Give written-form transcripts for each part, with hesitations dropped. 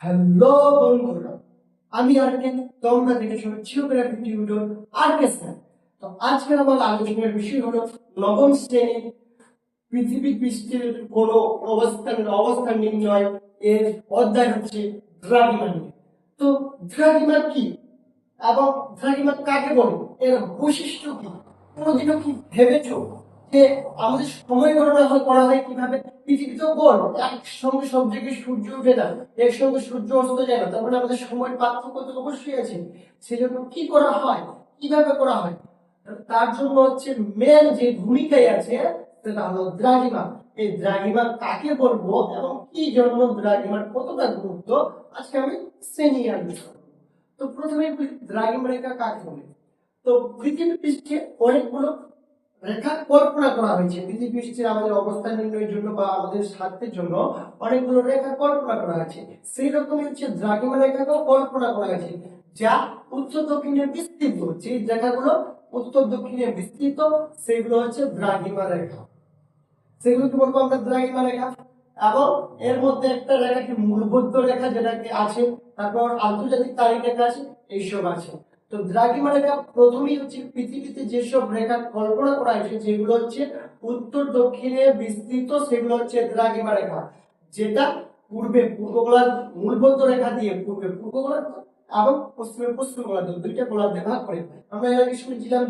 Hello বন্ধুরা, আমি আরকে, তোমরা দেখেছো জিওগ্রাফি টিউটর আরকে স্যার। তো আজকে আমার আলোচনার বিষয় হলো নবম শ্রেণীর পৃথিবী পৃষ্ঠের কোন অবস্থান নির্ণয় এর অধ্যায় হচ্ছে দ্রাঘিমা নিয়ে। তো দ্রাঘিমা কি এবং দ্রাঘিমা কাকে বলে, এর বৈশিষ্ট্য কি, কোনোদিনও কি ভেবেছো যে আমাদের সময় গণনা করা হয় কিভাবে? পৃথিবী তো গোল, একসঙ্গে সব জায়গায় সূর্য উঠে না, একসঙ্গে সূর্য অস্ত যায় না, তার মানে আমাদের সময়ের পার্থক্য তো অবশ্যই আছে। সেজন্য কি করা হয়, কিভাবে করা হয়, তার জন্য হচ্ছে মেন যে ভূমিকায় আছে সেটা হলো দ্রাঘিমা। এই দ্রাঘিমা কাকে বলবো এবং কি জন্য দ্রাঘিমার কতটা গুরুত্ব আজকে আমি শ্রেণী আলোচনা করবো। তো প্রথমে দ্রাঘিমা রেখা কাকে বলে? তো পৃথিবী পৃষ্ঠে অনেকগুলো রেখা কল্পনা করা হয়েছে। পৃথিবী পৃষ্ঠের আমাদের অবস্থান নির্ণয়ের জন্য বা আমাদের স্বার্থের জন্য অনেকগুলো রেখা কল্পনা করা হয়েছে। সেই রকমই হচ্ছে দ্রাঘিমা রেখাকেও কল্পনা করা হয়েছে, যা উত্তর দক্ষিণে বিস্তৃত। যে রেখাগুলো উত্তর দক্ষিণে বিস্তৃত সেগুলো হচ্ছে দ্রাঘিমা রেখা। সেগুলোকে বলবো আমরা দ্রাঘিমা রেখা। এবং এর মধ্যে একটা রেখা কি মূলবদ্ধ রেখা, যেটা কি আছে, তারপর আন্তর্জাতিক তারিখ রেখা আছে, এইসব আছে। তো দ্রাঘিমা রেখা প্রথমেই হচ্ছে পৃথিবীতে যেসব রেখা কল্পনা করা হয়েছে যেগুলো হচ্ছে উত্তর দক্ষিণে বিস্তৃত, সেগুলো হচ্ছে দ্রাঘিমা রেখা। যেটা পূর্বে পূর্ব গোলার্ধ মূলবদ্ধ রেখা দিয়ে পূর্বে পূর্ব গোলার্ধ এবং পশ্চিমে পশ্চিম গোলার্ধ, দুইটা গোলার্ধে ভাগ করে। আমরা এর আগে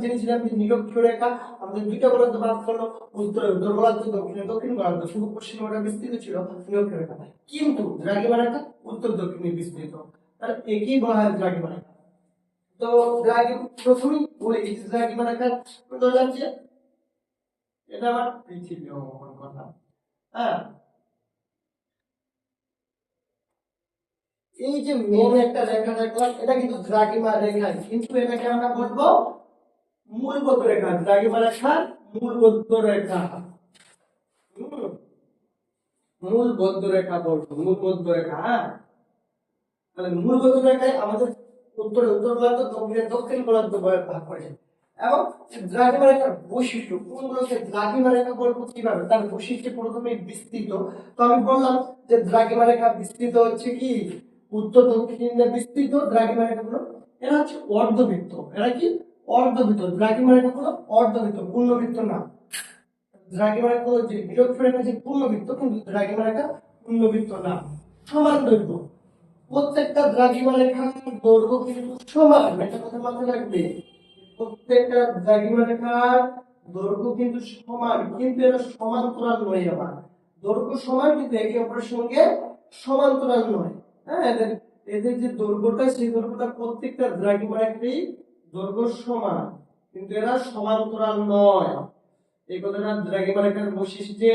জেনেছিলাম যে নিরক্ষীয় রেখা আমাদের দুইটা গোলার্ধে ভাগ করলো, উত্তরে উত্তর গোলার্ধ, দক্ষিণে দক্ষিণ গোলার্ধ, শুধু পশ্চিমে ওটা বিস্তৃত ছিল নিরক্ষীয় রেখা। কিন্তু দ্রাঘিমা রেখা উত্তর দক্ষিণে বিস্তৃত, তাহলে একই বলা হয় দ্রাঘিমা রেখা। তো প্রথমেই বলে দ্রাঘিমা রেখার ধরলাম যে এটা আমার পৃথিবী অবস্থান করলাম। হ্যাঁ, এই যে মেন একটা রেখা দেখলাম, এটা কিন্তু দ্রাঘিমা রেখা, কিন্তু এটাকে আমরা বলবো মূলবদ্ধ রেখা। দ্রাঘিমা রেখার মূলবদ্ধ রেখা, মূলবদ্ধ রেখা বলবো, মূলবদ্ধ রেখা। হ্যাঁ, তাহলে মূলবদ্ধ রেখায় আমাদের উত্তরে উত্তর গোলার্ধ, দক্ষিণে দক্ষিণ গোলার্ধ ভাগ করেছে। এবং দ্রাঘিমা রেখার বৈশিষ্ট্য কোনগুলোকে দ্রাঘিমা রেখা বলবো কিভাবে, তার বৈশিষ্ট্য প্রথমে বিস্তৃত। তো আমি বললাম যে দ্রাঘিমা রেখা বিস্তৃত হচ্ছে কি উত্তর দক্ষিণে বিস্তৃত। দ্রাঘিমা রেখাগুলো এরা হচ্ছে অর্ধবৃত্ত। এরা কি অর্ধবৃত্ত? দ্রাঘিমা রেখাগুলো অর্ধবৃত্ত, পূর্ণবৃত্ত না। দ্রাঘিমা রেখা যে নিরক্ষীয় রেখা যে পূর্ণবৃত্ত, কিন্তু দ্রাঘিমা রেখা পূর্ণবৃত্ত না। সমান দৈর্ঘ্য, প্রত্যেকটা দ্রাঘিমা রেখার দৈর্ঘ্য কিন্তু সমান, এটা কথা মাথায় রাখবে। প্রত্যেকটা দ্রাঘিমা রেখার দৈর্ঘ্য কিন্তু সমান, কিন্তু এরা সমান্তরাল নয়। আবার দৈর্ঘ্য সমান কিন্তু একে অপরের সঙ্গে সমান্তরাল নয়। হ্যাঁ, এদের এদের যে দৈর্ঘ্যটা, সেই দৈর্ঘ্যটা প্রত্যেকটা দ্রাঘিমা রেখারই দৈর্ঘ্য সমান, কিন্তু এরা সমান্তরাল নয়। এই কথাটা দ্রাঘিমা রেখার বৈশিষ্ট্যে।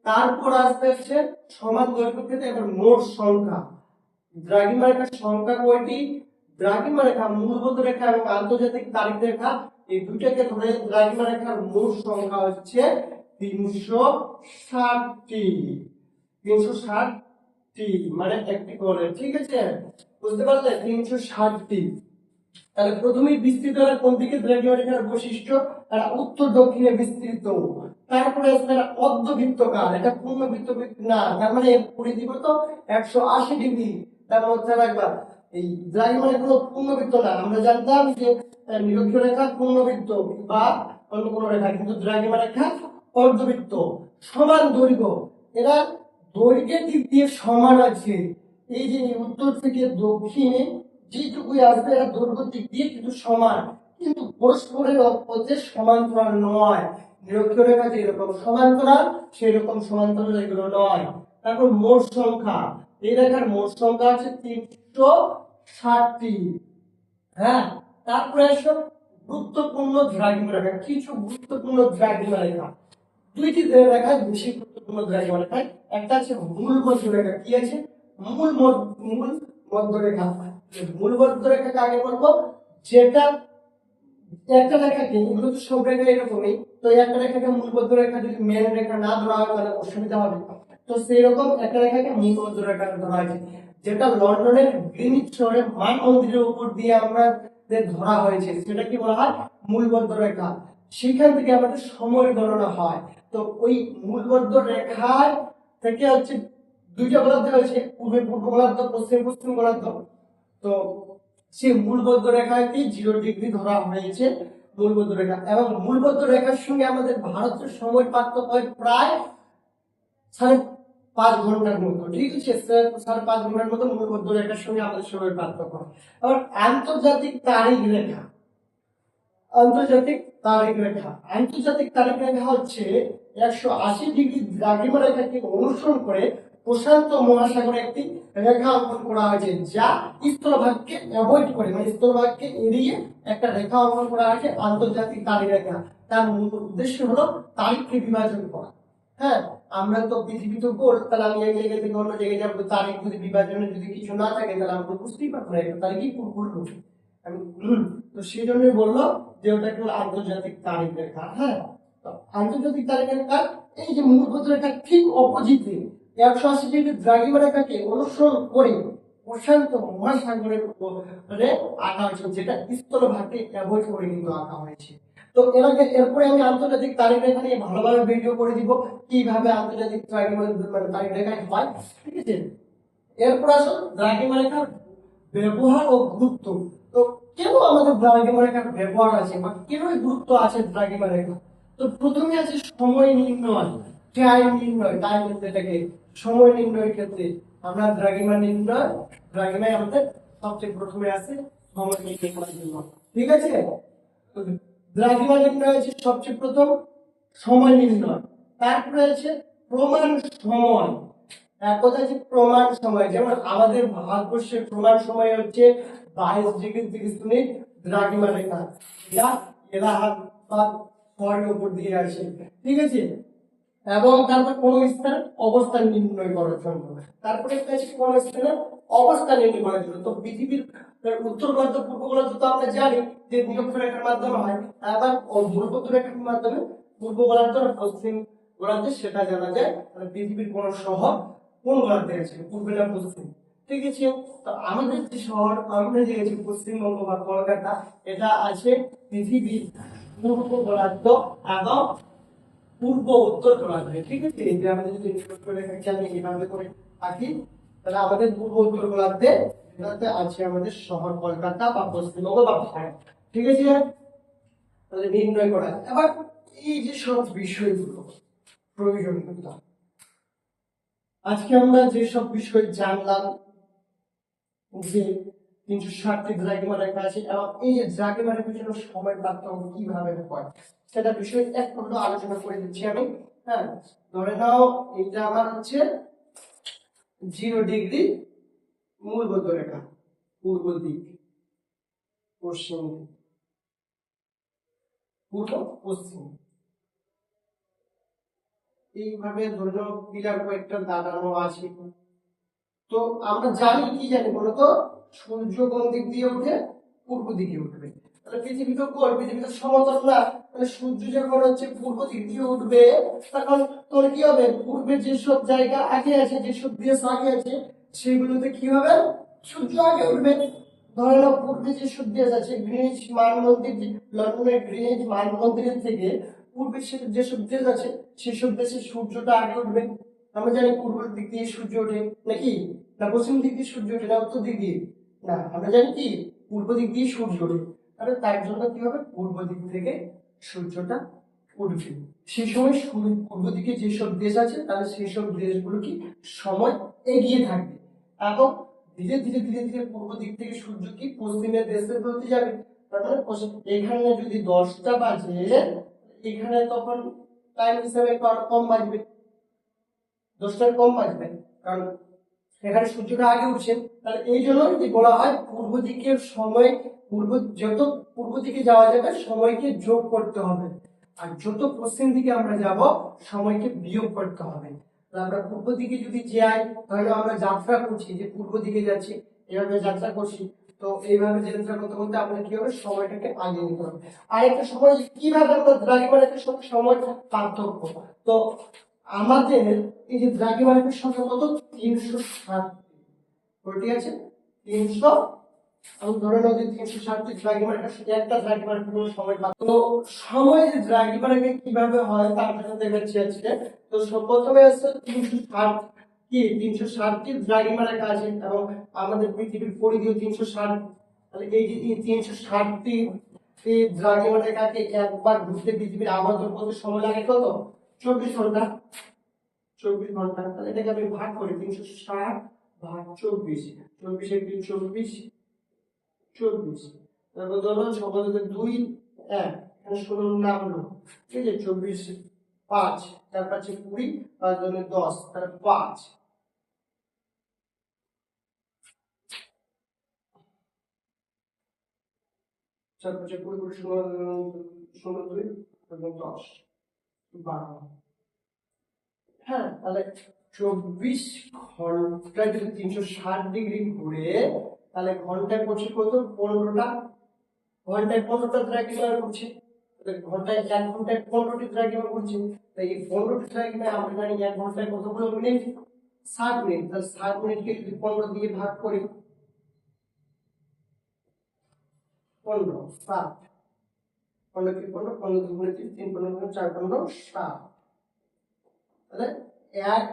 তারপর আসবে হচ্ছে সমান দৈর্ঘ্য ক্ষেত্রে এবার মোট সংখ্যা। দ্রাঘিমা রেখার সংখ্যা কয়টি? দ্রাঘিমা রেখা, মূলবদ্ধ রেখা এবং আন্তর্জাতিক তারিখ রেখা, এই দুইটাকে ধরে দ্রাঘিমা রেখার মোট সংখ্যা হচ্ছে 360টি। 360টি মানে একটি করে, ঠিক আছে? বুঝতে পারলে? 360টি। তাহলে প্রথমেই বিস্তৃত এরা কোন দিকে? দ্রাঘিমা রেখার বৈশিষ্ট্য, এরা উত্তর দক্ষিণে বিস্তৃত। তারপরে আসবে এরা অর্ধবৃত্তকার, এটা পূর্ণবৃত্ত না, তার মানে পরিধি কত? 180 ডিগ্রি। তার মধ্যে রাখবা এই দ্রাঘিমা রেখা পূর্ণবৃত্ত না। আমরা জানতাম যে নিরক্ষীয় রেখা পূর্ণবৃত্ত বা অন্য কোনো রেখা, কিন্তু দ্রাঘিমা রেখা অর্ধবৃত্ত। সমান দৈর্ঘ্য, এরা দৈর্ঘ্যের দিক দিয়ে সমান আছে। এই যে উত্তর থেকে দক্ষিণে যেটুকুই আসবে এরা দৈর্ঘ্যের দিক দিয়ে কিন্তু সমান, কিন্তু পরস্পরের মধ্যে সমান্তরাল নয়। নিরক্ষীয় রেখা যেরকম সমান্তরাল, সেই রকম সমান্তরাল এগুলো নয়। তারপর মোট সংখ্যা, এই রেখার মোট সংখ্যা আছে 360টি। হ্যাঁ, তারপরে সব গুরুত্বপূর্ণ দ্রাঘিমা রেখা, কিছু গুরুত্বপূর্ণ দ্রাঘিমা রেখা। দুইটি রেখা বেশি গুরুত্বপূর্ণ দ্রাঘিমা রেখা। একটা আছে মূল মধ্য রেখা। কি আছে? মূল মধ্য রেখা। মূল মধ্য রেখা কাকে বলবো? যেটা একটা রেখাকে, এগুলো তো সব রেখা এরকমই, তো একটা রেখাকে মূলবদ্ধ রেখা যদি মেন রেখা না ধরা হয় তাহলে অসুবিধা হবে। তো সেই রকম একটা রেখাকে মূলবদ্ধ রেখা ধরা হয়েছে, যেটা লন্ডনের গ্রিনিচ শহরে মান মন্দিরের উপর দিয়ে আমরা ধরা হয়েছে, সেটা কি বলা হয়? মূলবদ্ধ রেখা। সেখান থেকে আমাদের সময় গণনা হয়। তো ওই মূলবদ্ধ রেখার থেকে হচ্ছে দুইটা গোলার্ধ হয়েছে, পূর্ব গোলার্ধ, পশ্চিম গোলার্ধ। তো সেই মূলবদ্ধ রেখাকে 0 ডিগ্রি ধরা হয়েছে মূলবদ্ধ রেখা, এবং মূলবদ্ধ রেখার সঙ্গে আমাদের ভারতের সময় পার্থক্য হয় প্রায় 5.5 ঘন্টার মতো। ঠিক আছে, 5.5 ঘন্টার মতো মূলবদ্ধ রেখার সঙ্গে আমাদের সময় পার্থক্য হয়। আবার আন্তর্জাতিক তারিখ রেখা, আন্তর্জাতিক তারিখ রেখা হচ্ছে 180 ডিগ্রি দ্রাঘিমা রেখাকে অনুসরণ করে প্রশান্ত মহাসাগরে একটি রেখা অঙ্কন করা হয়েছে, যা স্থলভাগকে অ্যাভয়েড করে, মানে স্থলভাগকে এড়িয়ে একটা রেখা অঙ্কন করা হয়েছে আন্তর্জাতিক তারিখ রেখা। তার মূল উদ্দেশ্য হলো তারিখকে বিভাজন করা। হ্যাঁ, আমরা তো পৃথিবী তো গোল, তাহলে আমি এক জায়গা থেকে অন্য জায়গায় যাবো, তারিখ যদি বিভাজনে যদি কিছু না থাকে তাহলে আমরা বুঝতেই পারবো না একটা তারিখই ভুল। তো সেই জন্যই বললো যে ওটা একটা আন্তর্জাতিক তারিখ রেখা। হ্যাঁ, তো আন্তর্জাতিক তারিখ রেখা এই যে মূলবদ্ধ রেখার ঠিক অপোজিটে 180 ডিগ্রি দ্রাঘিমা রেখাকে অনুসরণ করে প্রশান্ত মহাসাগরের উপরে আঁকা হয়েছে, যেটা স্থলভাগকে অ্যাভয়েড করে কিন্তু আঁকা হয়েছে। তো এরপরে আমি আন্তর্জাতিক তারিখ রেখা নিয়ে ভালোভাবে ভিডিও করে দিব, কিভাবে আন্তর্জাতিক তারিখ রেখা হয়। ঠিক আছে, এরপর আসো দ্রাঘিমা রেখার ব্যবহার ও গুরুত্ব। তো কেন আমাদের দ্রাঘিমা রেখার ব্যবহার আছে বা কেন গুরুত্ব আছে দ্রাঘিমা রেখা? তো প্রথমে আছে সময় নির্ণয়, টাইম যেটাকে সময় নির্ণয়ের ক্ষেত্রে আমরা দ্রাঘিমায় আমাদের সবচেয়ে প্রথমে আছে সময় নির্ণয় করার জন্য। ঠিক আছে, দ্রাঘিমা নির্ণয় আছে সবচেয়ে প্রথম সময় নির্ণয়, তারপরে আছে প্রমাণ সময়। এক কথা হচ্ছে প্রমাণ সময়, যেমন আমাদের ভারতবর্ষের প্রমাণ সময় হচ্ছে 22 ডিগ্রি 30 মিনিট দ্রাঘিমা রেখা, যা এলাহাবাদ শহরের উপর দিয়ে আসে। ঠিক আছে, এবং তারপর কোন স্থানের অবস্থান নির্ণয় করার জন্য, তারপরে একটা আছে কোন স্থানের অবস্থান নির্ণয় করার জন্য। তো পৃথিবীর উত্তর গোলার্ধ পূর্ব গোলার্ধ তো আমরা জানি যে নিরক্ষরেখার রেখার মাধ্যমে হয়, আবার মূলবদ্ধ রেখার মাধ্যমে পূর্ব গোলার্ধ আর পশ্চিম গোলার্ধে সেটা জানা যায়। পৃথিবীর কোন শহর কোন গোলার্ধে আছে, পূর্বে না পশ্চিম। ঠিক আছে, তো আমাদের যে শহর আমরা যে আছে পশ্চিমবঙ্গ বা কলকাতা, এটা আছে পৃথিবীর পূর্ব গোলার্ধ এবং পূর্ব উত্তর গোলার্ধে। ঠিক আছে, এই যে আমাদের যদি এইভাবে করে থাকি, তাহলে আমাদের পূর্ব উত্তর গোলার্ধে এটাতে আছে আমাদের শহর কলকাতা বা পশ্চিমবঙ্গ বা ভারত। ঠিক আছে, তাহলে নির্ণয় করা। এবার এই যে সব বিষয়গুলো প্রয়োজনীয়তা, আজকে আমরা যে সব বিষয় জানলাম, যে 360 দ্রাঘিমা রেখা আছে এবং এই যে দ্রাঘিমা রেখার জন্য সময় পার্থক্য কিভাবে হয় সেটা বিষয়ে এক খন্ড আলোচনা করে দিচ্ছি আমি। হ্যাঁ, ধরে নাও এটা আমার হচ্ছে 0 ডিগ্রি মূলবদ্ধ রেখা, পূর্ব দিক, পশ্চিম দিক, পূর্ব পশ্চিম, এইভাবে ধরে নাও পিলার কয়েকটা দাঁড়ানো আছে। তো আমরা কি জানি বলতো, সূর্য কোন দিক দিয়ে উঠে? পূর্ব দিকে উঠবে। তাহলে পৃথিবী তো গোল, পৃথিবী তো সমতল না, তাহলে সূর্য যখন হচ্ছে পূর্ব দিক দিয়ে উঠবে, তখন তোর কি হবে, পূর্বের যেসব জায়গা আগে আছে, যেসব দেশ আগে আছে, সেগুলোতে কি হবে, সূর্য আগে উঠবে। ধরে নাও পূর্বে যেসব দেশ আছে, গ্রিনিচ মান মন্দির, লন্ডনের গ্রিনিচ মান মন্দিরের থেকে পূর্বে যেসব দেশ আছে, সেসব দেশে সূর্যটা আগে উঠবে। আমরা জানি পূর্ব দিক দিয়ে সূর্য ওঠে নাকি, না পশ্চিম দিক দিয়ে সূর্য ওঠে, না উত্তর দিক দিয়ে, না আমরা জানি কি পূর্ব দিক দিয়ে সূর্য ওঠে। তাহলে তার জন্য কি হবে, পূর্ব দিক থেকে সূর্যটা উঠবে। সেই সময় পূর্ব দিকে যেসব দেশ আছে, তাহলে সেই সব দেশগুলো কি সময় এগিয়ে থাকবে, এবং ধীরে ধীরে ধীরে ধীরে পূর্ব দিক থেকে সূর্য কি পশ্চিমের দেশের প্রতি যাবে। তার মানে এখানে যদি 10টা বাজে, এখানে তখন টাইম হিসাবে কম বাজবে, 10টার কম বাজবে, কারণ এখানে সূর্যটা আগে উঠছে। তাহলে এই জন্য যদি বলা হয় পূর্ব দিকের সময়, যত পূর্ব দিকে যাওয়া যাবে সময়কে যোগ করতে হবে, আর যত পশ্চিম দিকে আমরা যাব সময়কে বিয়োগ করতে হবে। আমরা পূর্ব দিকে যদি যাই, তাহলে আমরা যাত্রা করছি, যে পূর্ব দিকে যাচ্ছি, এভাবে যাত্রা করছি। তো এইভাবে যাত্রা করতে করতে আমরা কি হবে, সময়টাকে আগে নিতে হবে। আর একটা সময় কিভাবে আমরা দ্রাঘিমা রেখার সঙ্গে সময় পার্থক্য, তো আমাদের এই যে দ্রাঘিমা রেখার সংখ্যা কত, 360। কয়টি আছে, 300। আমি ধরে নাও যে 360টি দ্রাঘিমা রেখার সাথে একটা দ্রাঘিমা রেখার সময় পার্থক্য। তো সময় যে দ্রাঘিমা রেখা কিভাবে হয় তার জন্য দেখাচ্ছি আজকে। তো প্রথমে আছে 360 কি 360টি দ্রাঘিমা রেখা আছে এবং আমাদের পৃথিবীর পরিধিও 360। তাহলে এই যে 360টি এই দ্রাঘিমা রেখাকে একবার ঘুরতে পৃথিবীর আবর্তন করতে সময় লাগে কত? 24 ঘন্টা। 24 ঘন্টা। তাহলে এটাকে আমি ভাগ করি 360 ভাগ 24, 24 এর 24, 24। তারপর ধরো সবার 2 1 এখানে 16 নামলো, ঠিক আছে? 24 5 তার পাশে 20 5 দুগুণে 10 তাহলে 5। চার পাশে 20 20 16 2 এবং 10 12। হ্যাঁ, তাহলে 24 ঘন্টায় যদি 360 ডিগ্রি ঘুরে তাহলে ঘন্টায় করছে কত? 15টা। ঘন্টায় 15টা দ্রাঘিমা করছে। তাহলে ঘন্টায় 1 ঘন্টায় 15টি দ্রাঘিমা করছে। তাই এই 15টি দ্রাঘিমায় আমরা জানি 1 ঘন্টায় কতগুলো মিনিট? 60 মিনিট। তাহলে 60 মিনিটকে যদি 15 দিয়ে ভাগ করি 15 7 15 কি 15 15 দুগুণে 3 3 15 গুণে 4 15 7। তাহলে 1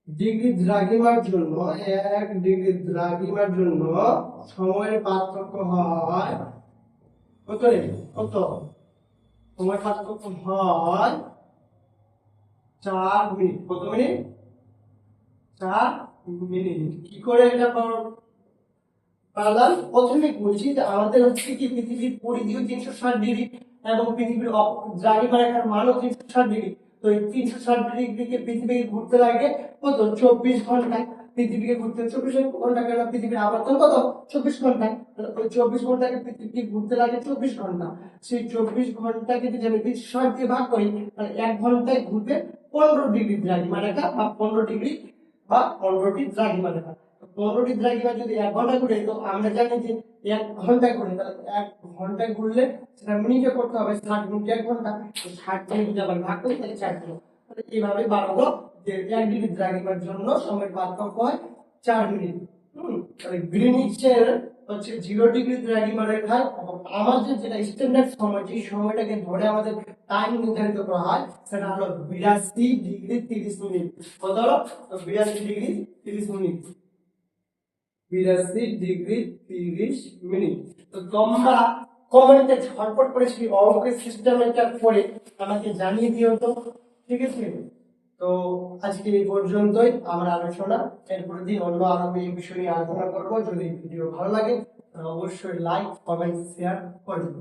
ডিগ্রি দ্রাঘিমার জন্য 1 ডিগ্রি দ্রাঘিমার জন্য সময়ের পার্থক্য হয় কত রে? কত? সময় পার্থক্য হয় 4 মিনিট। কত মিনিট? 4 মিনিট। কি করে এটা পারলাম? প্রথমে বলছি যে আমাদের হচ্ছে কি পৃথিবীর পরিধিও 360 ডিগ্রি এবং পৃথিবীর দ্রাঘিমা রেখার মানও 360 ডিগ্রি। তো এই 360 ডিগ্রিকে পৃথিবীকে ঘুরতে লাগে কত? 24 ঘন্টা। পৃথিবীকে ঘুরতে 24 ঘন্টা কেন? পৃথিবীর আবর্তন কত? 24 ঘন্টা। ওই 24 ঘন্টাকে পৃথিবীকে ঘুরতে লাগে 24 ঘন্টা। সেই 24 ঘন্টাকে যদি আমি 60 দিয়ে ভাগ করি তাহলে 1 ঘন্টায় ঘুরবে 15 ডিগ্রি দ্রাঘিমা রেখা বা 15 ডিগ্রি বা 15টি দ্রাঘিমা রেখা। 15টি দ্রাঘিমা যদি 1 ঘন্টা ঘুরে তো আমরা জানি যে 1 ঘন্টা ঘুরে, তাহলে 1 ঘন্টায় ঘুরলে সেটা মিনিটে করতে হবে 60 মিনিট 1 ঘন্টা। তো 60 মিনিট যদি আবার ভাগ করি তাহলে 4 কিলো। তাহলে এইভাবে বাড়ালো যে 1 ডিগ্রি দ্রাঘিমার জন্য সময়ের পার্থক্য হয় 4 মিনিট। তাহলে গ্রিনিচের হচ্ছে 0 ডিগ্রি দ্রাঘিমা রেখা এবং আমাদের যেটা স্ট্যান্ডার্ড সময়, যে সময়টাকে ধরে আমাদের টাইম নির্ধারিত করা হয় সেটা হলো 82 ডিগ্রি 30 মিনিট। কত হলো? 82 ডিগ্রি 30 মিনিট। 82 degree 30 minute. তো তোমরা কমেন্টে ঝটপট করে সেই অঙ্কের সিস্টেমটা করে আমাকে জানিয়ে দিও তো, ঠিক আছে? তো আজকে এই পর্যন্তই আমার আলোচনা। এরপরের দিন অন্য আরো এই বিষয় নিয়ে আলোচনা করবো। যদি ভিডিও ভালো লাগে তাহলে অবশ্যই লাইক কমেন্ট শেয়ার করবেন।